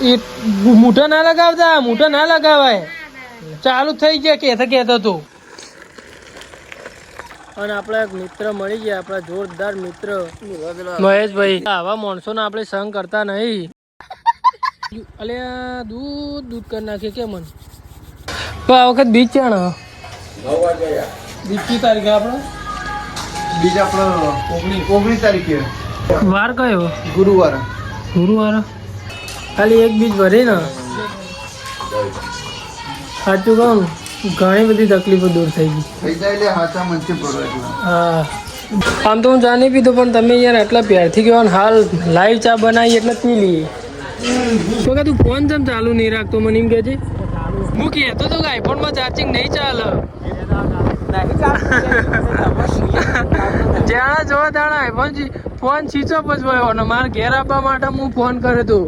એ મૂઠો ના લગાવતા, મૂઠો ના લગાવાય. ચાલુ થઈ ગયા કહેતો તો. અને આપણા એક મિત્ર મળી ગયા, આપણા જોરદાર મિત્ર મહેશભાઈ. આવા માણસોને આપણે સંગ કરતા નહીં. અલે દૂધ કરી નાખીએ કે મન તો આ વખત બીજ ચાણ બીજ કી તારીખે આપણે બીજ આપણો 19 તારીખે. વાર કયો? ગુરુવાર. ખાલી એક બીજ ભરે ને સાચું કહું ઘણી બધી તકલીફો દૂર થઈ ગઈ. થઈ જાય એટલે હાચા મંચે પડે. હા આમ તો હું ચા નહીં પીધો પણ તમે યાર આટલા પ્યારથી કહેવાનું હાલ લાઈવ ચા બનાવી એટલે પી લઈએ. તો કે તું ફોન જેમ ચાલુ નહીં રાખતો મને એમ કહે છે. હું કહેતો તો કે આઈફોનમાં ચાર્જિંગ નહીં ચાલે. જ્યાં જોવા ત્યાં આઈફોન ફોન સ્વિચ ઓફ જ હોય અને મારા ઘેર આપવા માટે હું ફોન કર્યો હતો.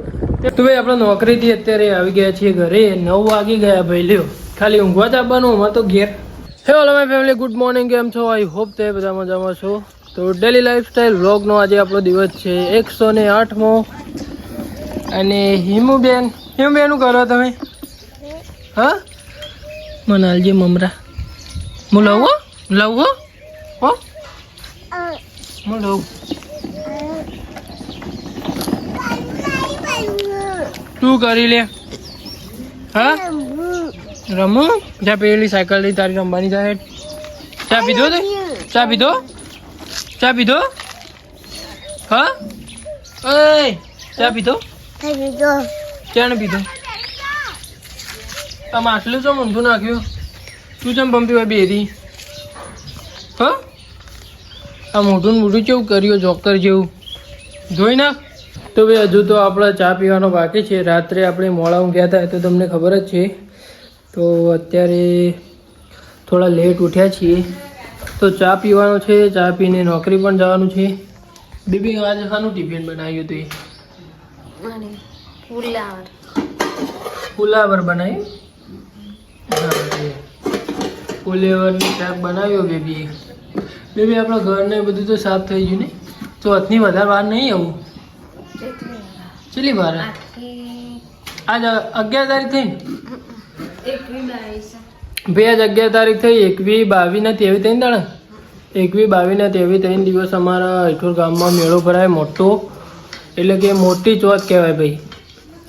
તો ભાઈ આપણે નોકરીથી અત્યારે આવી ગયા છીએ ઘરે. 9 વાગી ગયા ભાઈ. લ્યો ખાલી ઊંઘવા જ આપવાનું અમારે તો ઘેર. હે all my family, good morning. કેમ છો? આઈ હોપ તે બધા મજામાં છો. તો ડેલી લાઈફસ્ટાઈલ વ્લોગનો આજે આપણો દિવસ છે 108મો. અને હિમુબેન શું કરો તમે? હા મને હાલજે મમરા. હું લઉં હો હું લઉં. તું કરી લે. હા રમું જા પેલી સાયકલ લઈ તારી રમવાની જાય. ચા પીધો તે? ચા પીધો? હા ઓય ચા પીધો? ક્યાં પીધો? આમ આટલું ચમ ઊંધું નાખ્યું? તું ચમ પંપી હોય બેરી? હા આ મોઢું કેવું કર્યું જોકર જેવું? જોઈ નાખ. તો ભાઈ હજુ તો આપણે ચા પીવાનો બાકી છે. રાત્રે આપણે મોડા ઊંઘ્યા હતા તો તમને ખબર જ છે. તો અત્યારે થોડા લેટ ઉઠ્યા છીએ તો ચા પીવાનો છે. ચા પીને નોકરી પણ જવાનું છે. બેબી આજે શાનું ટિફિન બનાવ્યું હતું? ફુલાવર બનાવ્યું. હા ફુલેવરની શાક બનાવ્યો બેબી. આપણા ઘરને બધું તો સાફ થઈ ગયું ને? તો હાથની વધારે વાર નહીં આવું. ચેલી વાર? આજ 11 તારીખ થઈ ને? ભાઈ આજ 11 તારીખ થઈ. 21, 22 ને 23 થઈ દાડા. 21, 22 ને 23 દિવસ અમારા ઈઠોર ગામમાં મેળો ભરાય મોટો. એટલે કે મોટી ચોથ કહેવાય ભાઈ.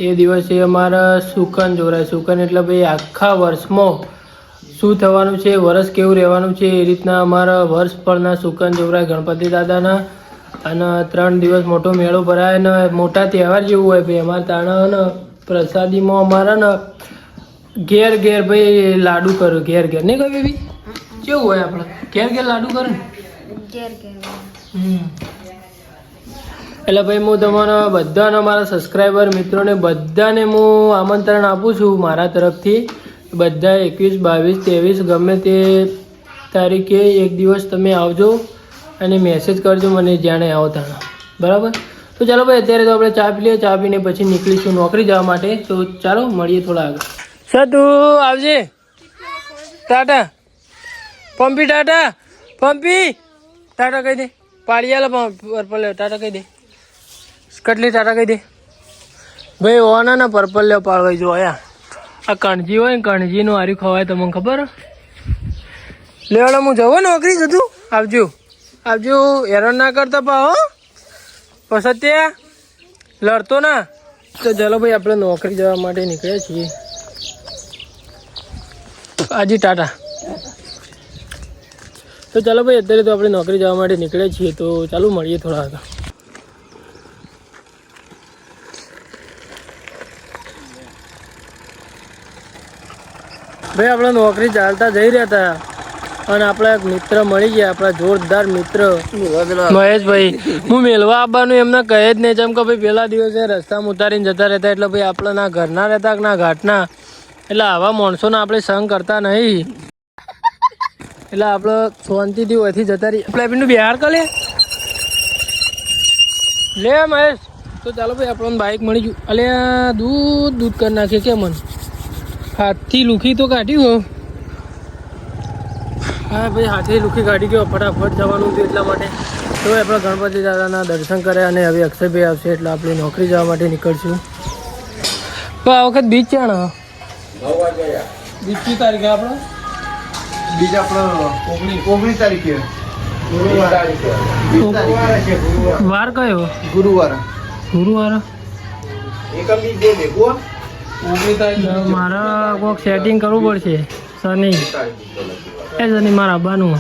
એ દિવસે અમારા સુકન જોરાય. સુકન એટલે ભાઈ આખા વર્ષમાં શું થવાનું છે, વર્ષ કેવું રહેવાનું છે એ રીતના અમારા વર્ષ પરના સુકન જોરાય ગણપતિ દાદાના. અને 3 દિવસ મોટો મેળો ભરાય ને મોટા તહેવાર જેવું હોય ભાઈ. અમારે તાણા ને પ્રસાદીમાં અમારા ને ઘેર ભાઈ લાડુ કરો. ઘેર નહીં કહે બેબી? કેવું હોય આપણે ઘેર લાડુ કરો ને? એટલે ભાઈ હું તમારા બધાના મારા સબસ્ક્રાઈબર મિત્રોને બધાને હું આમંત્રણ આપું છું મારા તરફથી. બધા 21, 22, 23 ગમે તે તારીખે એક દિવસ તમે આવજો અને મેસેજ કરજો મને જાણે આવો તાણા. બરાબર? તો ચાલો ભાઈ અત્યારે તો આપણે ચા પી લઈએ. ચા પીને પછી નીકળીશું નોકરી જવા માટે. તો ચાલો મળીએ થોડા આગળ. સર તું આવજે. ટાટા પંપી ટાટા કહી દે. પાળિયાલા પર્પલ ટાટા કહી દે. કટલી ટાટા કહી દે ભાઈ. ઓના ના પર્પલ લે પાળવાઈ જો આયા. આ કણજી હોય ને કણજીનું હાર્યું ખવાય તમને ખબર? લેવાડો હું જવો નોકરી જતું. આવજો હેરાન ના કરતા પાહો. પછી ત્યાં લડતો ના. તો ચાલો ભાઈ આપણે નોકરી જવા માટે નીકળ્યા છીએ. આજી ટાટા. તો ચાલો ભાઈ અત્યારે તો આપણે નોકરી જવા માટે નીકળ્યા છીએ. તો ચાલો મળીએ થોડા આગળ. ભાઈ આપણે નોકરી ચાલતા જઈ રહ્યા હતા અને આપણા એક મિત્ર મળી ગયા. આપણા જોરદાર મિત્ર મહેશભાઈ. હું મેળવા આવવાનું એમને કહે જ નહીં. જેમ કે ભાઈ પહેલા દિવસે રસ્તામાં ઉતારીને જતા રહેતા. એટલે ભાઈ આપણે ના ઘરના રહેતા કે ના ઘાટના. એટલે આવા માણસોને આપણે સંગ કરતા નહીં. એટલે આપણે શાંતિથી ઓથી જતા રહીએ. આપણે એમનું બિહાર કરે લે મહેશ. તો ચાલો ભાઈ આપણને બાઇક મળી ગયું. અલ્યા દૂધ કરી નાખીએ કે મને હાથથી લુખી તો કાઢ્યું હો. હા ભાઈ હાથે લુખી કાઢી ગયો. ફટાફટ જવાનું હતું એટલા માટે. તો આપણા ગણપતિ દાદાના દર્શન કર્યા અને હવે અક્ષયભાઈ આવશે એટલે આપણે નોકરી જવા માટે નીકળશું. તો આ વખત બીજ છે ને બીજ કઈ તારીખે આપણે બીજ આપણો 19 તારીખે વાર કયો ગુરુવાર ગુરુવાર મારે કોઈક સેટિંગ કરવું પડશે શનિ શનિ મારા આવવાનું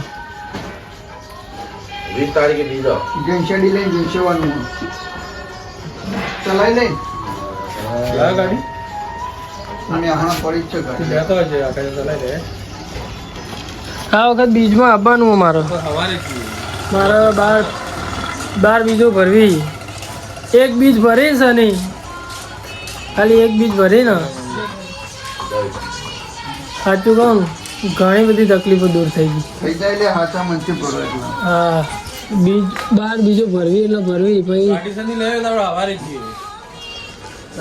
જંશડી લઈને જંશવાનું ચલાવી લઈ ગાડી અને આહણા પડી જ છે આ વખત બીજમાં આવવાનું મારે બાર બીજો ભરવી એક બીજ ભરી છે નહીં ખાલી એક બીજ ભરી ને સાચું કહું ઘણી બધી તકલીફો દૂર થઈ ગઈ થઈ જાય એટલે હાચા મંચે પડો એટલે હા બાર બીજો ભરવી એટલે ભરવી પછી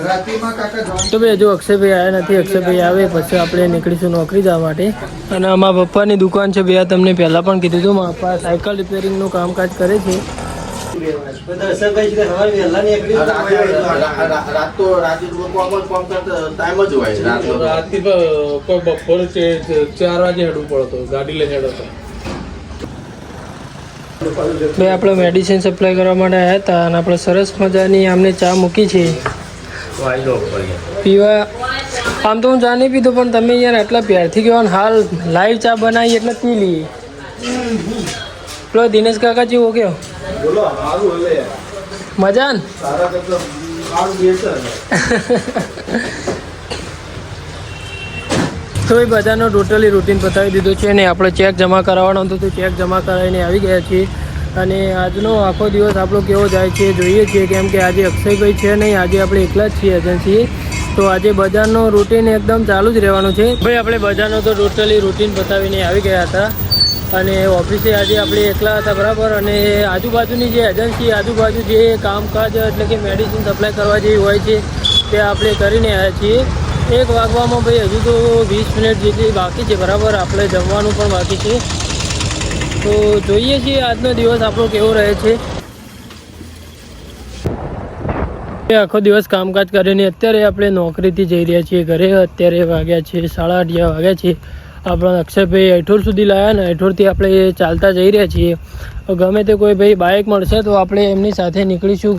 રાત્રિમાં કાકા જવાનું તો ભાઈ હજુ અક્ષયભાઈ આવ્યા નથી અક્ષયભાઈ આવે પછી આપણે નીકળીશું નોકરી જવા માટે અને અમારા પપ્પાની દુકાન છે ભાઈ તમને પહેલાં પણ કીધું હતું મારા પપ્પા સાયકલ રિપેરિંગનું કામકાજ કરે છે બપોરે 4 વાગે હેડવું પડતો ગાડી લઈને હેડો ભાઈ આપણે મેડિસિન સપ્લાય કરવા માટે આવ્યા હતા અને આપણે સરસ મજાની આમને ચા મૂકી છે પીવા આમ તો હું ચા નહીં પીધો પણ તમે યાર આટલા પ્યારથી કહેવાનું હાલ લાઈવ ચા બનાવી એટલે પી લઈએ પેલો દિનેશ કાકા જેવો કયો મજા ને તો એ બધાનો ટોટલી રૂટીન બતાવી દીધું છે ને આપણે ચેક જમા કરાવવાનો હતો તો ચેક જમા કરાવીને આવી ગયા છીએ અને આજનો આખો દિવસ આપણો કેવો જાય છે જોઈએ છીએ કેમ કે આજે અક્ષયભાઈ છે નહીં આજે આપણે એકલા જ છીએ એજન્સી તો આજે બજારનું રૂટીન એકદમ ચાલુ જ રહેવાનું છે ભાઈ આપણે બજારનો તો ટોટલી રૂટીન બતાવીને આવી ગયા હતા અને ઓફિસે આજે આપણે એકલા હતા બરાબર અને આજુબાજુની જે એજન્સી આજુબાજુ જે કામકાજ એટલે કે મેડિસિન સપ્લાય કરવા જેવી હોય છે તે આપણે કરીને આવ્યા છીએ 1 વાગવામાં ભાઈ હજુ તો 20 મિનિટ જેટલી બાકી છે બરાબર આપણે જમવાનું પણ બાકી છે તો જોઈએ છીએ આજનો દિવસ આપણો કેવો રહે છે આખો દિવસ કામકાજ કરીને અત્યારે આપણે નોકરીથી જઈ રહ્યા છીએ ઘરે અત્યારે વાગ્યા છે 8:30 વાગ્યા છે આપણા અક્ષયભાઈ અઠોર સુધી લાવ્યા ને અઠોરથી આપણે ચાલતા જઈ રહ્યા છીએ ગમે તે કોઈ ભાઈ બાઇક મળશે તો આપણે એમની સાથે નીકળીશું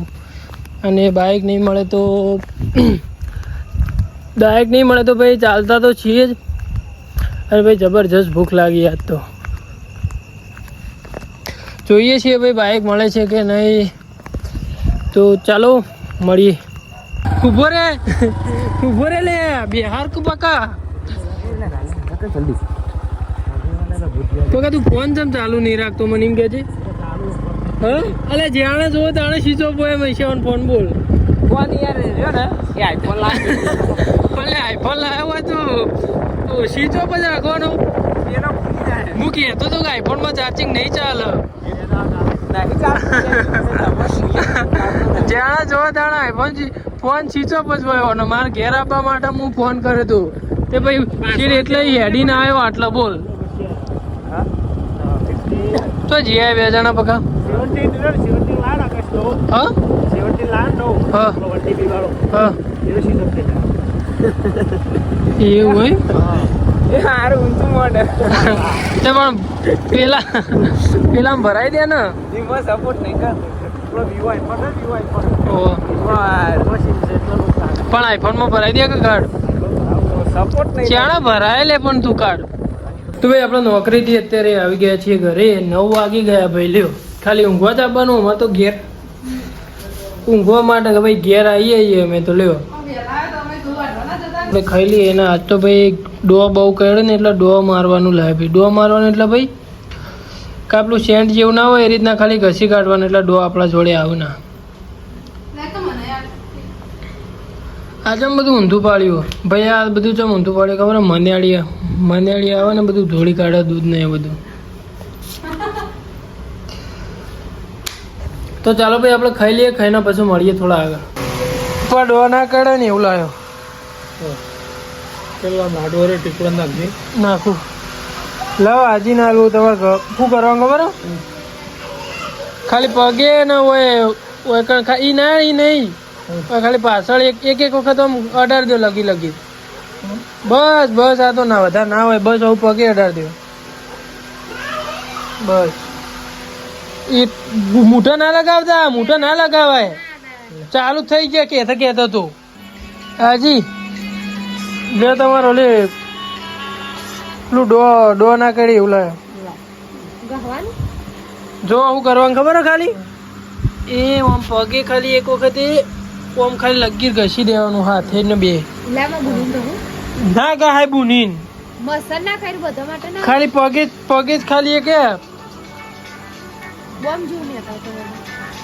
અને બાઇક નહીં મળે તો ભાઈ ચાલતા તો છીએ જ અરે ભાઈ જબરજસ્ત ભૂખ લાગી આજ તો જોઈએ છીએ ભાઈ બાઇક મળે છે કે નહીં તો ચાલો મળીએ ઊભો રે લે બિહાર કો પકા તું ફોન જેમ ચાલુ નહીં રાખતો મને એમ કે છે હા અલે જ્યાં જોવો તાણે સ્વિચ ઓફ હોય મહેસાણ ફોન બોલ ફોન યાર રહ્યો ને એ આઈફોન લાવ્યો હોય તો સ્વિચ ઓફ જ રાખવાનો હું કહેતો તો કે આઈફોનમાં ચાર્જિંગ નહીં ચાલે જ્યાં જોવો તાણે આઈફોન ફોન સ્વિચ ઓફ જ હોય અને મારે ઘેર આપવા માટે હું ફોન કર્યો હતો તે ભાઈ એટલે હેડીને આવ્યો આટલા બોલ તો જીઆઈ 2 જણા પકા હા એવું હોય પણ પેલા ભરાઈ દે ને પણ આઈફોનમાં ભરાઈ દે કે કાર્ડ ચાણા ભરાય લે પણ તું કાર્ડ તો ભાઈ આપણે નોકરીથી અત્યારે આવી ગયા છીએ ઘરે 9 વાગી ગયા ભાઈ લ્યો ખાલી ઊંઘવા જ આવવાનું અમારે તો ઘેર ઊંઘવા માટે કે ભાઈ ઘેર આવીએ અમે તો લ્યો આપણે ખાઈ લઈએ એના આજ તો ભાઈ ડોવા બહુ કર્યો ને એટલે ડોવા મારવાનું લાવે ભાઈ ડોવા મારવાનું એટલે ભાઈ કાપલું સેન્ટ જેવું ના હોય એ રીતના ખાલી ઘસી કાઢવાનું એટલે ડોવા આપણા જોડે આવે ના આજે બધું ઊંધું પાડ્યું ભાઈ આ બધું ચમ ઊંધું પાડ્યું ખબર મનિયાળી આવે ને બધું ધોળી કાઢે દૂધ ને એ બધું તો ચાલો ભાઈ આપણે ખાઈ લઈએ ખાઈને પછી મળીએ થોડા આગળ પણ ડોવા ના કાઢે ને એવું લાવ્યો પેલા નાડોરે ટીકડો નાખજે નાખું લાવ હાજી ના આલું તમારે શું કરવાનું ખબર ખાલી પગે ના હોય ઈ નહીં ખાલી પાછળ એક એક વખત આમ અડાર દો લગી બસ બસ આ તો ના વધારે ના હોય બસ આવું પગે અડાર દો બસ એ મૂઠા ના લગાવતા મૂઠા ના લગાવાય ચાલુ થઈ ગયા કહેતા તો હાજી લે તમારો લે પેલું ડો ના કરી એવું લાય જો હું કરવાનું ખબર હે ખાલી એ આમ પગે ખાલી એક વખતે આમ ખાલી લગીર ઘસી દેવાનું હાથે ને બે ના ગાય બુનીન ખાલી પગે જ ખાલી એક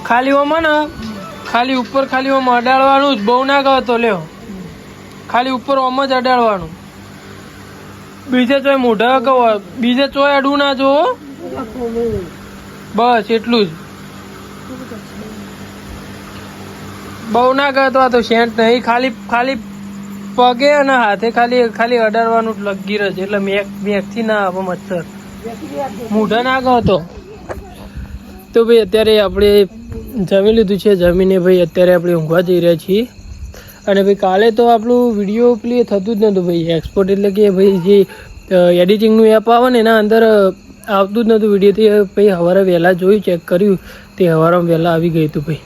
ખાલી ઓમ ને ખાલી ઉપર ખાલી ઓમ અડાડવાનું જ બહુ ના ગયો તો લ્યો ખાલી ઉપર ઓમ જ અડાડવાનું બીજે ચોય મોઢા કહો બીજે ચોય અડવું ના જોવો બસ એટલું જ બહુ ના ગયો તો સેન્ટ નહીં ખાલી પગે અને હાથે ખાલી અડાડવાનું જ લગીર જ એટલે મેઘથી ના આવે મચ્છર મોઢા ના ગયો તો ભાઈ અત્યારે આપણે જમી લીધું છે જમીને ભાઈ અત્યારે આપણે ઊંઘવા જઈ રહ્યા છીએ અને ભાઈ કાલે તો આપણું વિડીયો પ્લે થતું જ નહોતું ભાઈ એક્સપોર્ટ એટલે કે ભાઈ જે એડિટિંગનું એપ આવે ને એના અંદર આવતું જ નહોતું વિડીયોથી ભાઈ સવારે વહેલા જોયું ચેક કર્યું તે સવારમાં વહેલા આવી ગયું હતું ભાઈ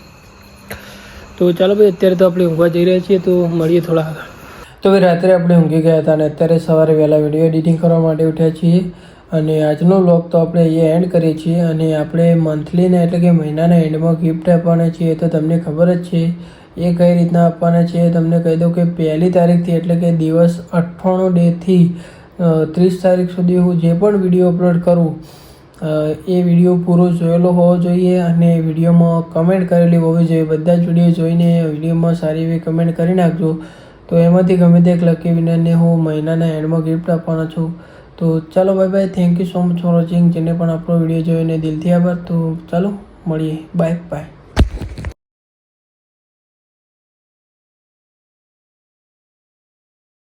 તો ચાલો ભાઈ અત્યારે તો આપણે ઊંઘવા જઈ રહ્યા છીએ તો મળીએ થોડા આગળ તો ભાઈ રાત્રે આપણે ઊંઘી ગયા હતા અને અત્યારે સવારે વહેલા વિડીયો એડિટિંગ કરવા માટે ઉઠ્યા છીએ અને આજનો વ્લોગ તો આપણે અહીંયા એન્ડ કરીએ છીએ અને આપણે મંથલીના એટલે કે મહિનાના એન્ડમાં ગિફ્ટ આપવાના છીએ તો તમને ખબર જ છે એ કઈ રીતના આપવાના છે તમને કહી દઉં કે 1લી તારીખથી એટલે કે દિવસ 98 ડેથી 30 તારીખ સુધી હું જે પણ વિડીયો અપલોડ કરું એ વિડીયો પૂરો જોયેલો હોવો જોઈએ અને વિડીયોમાં કમેન્ટ કરેલી હોવી જોઈએ બધા જ વિડીયો જોઈને વિડીયોમાં સારી એવી કમેન્ટ કરી નાખજો તો એમાંથી ગમે તે એક લકી વિનરને હું મહિનાના એન્ડમાં ગિફ્ટ આપવાનો છું તો ચાલો bye bye thank you so much for watching જેને પણ આપણો વિડીયો જોઈને દિલથી આભાર તો ચાલો મળીએ બાય બાય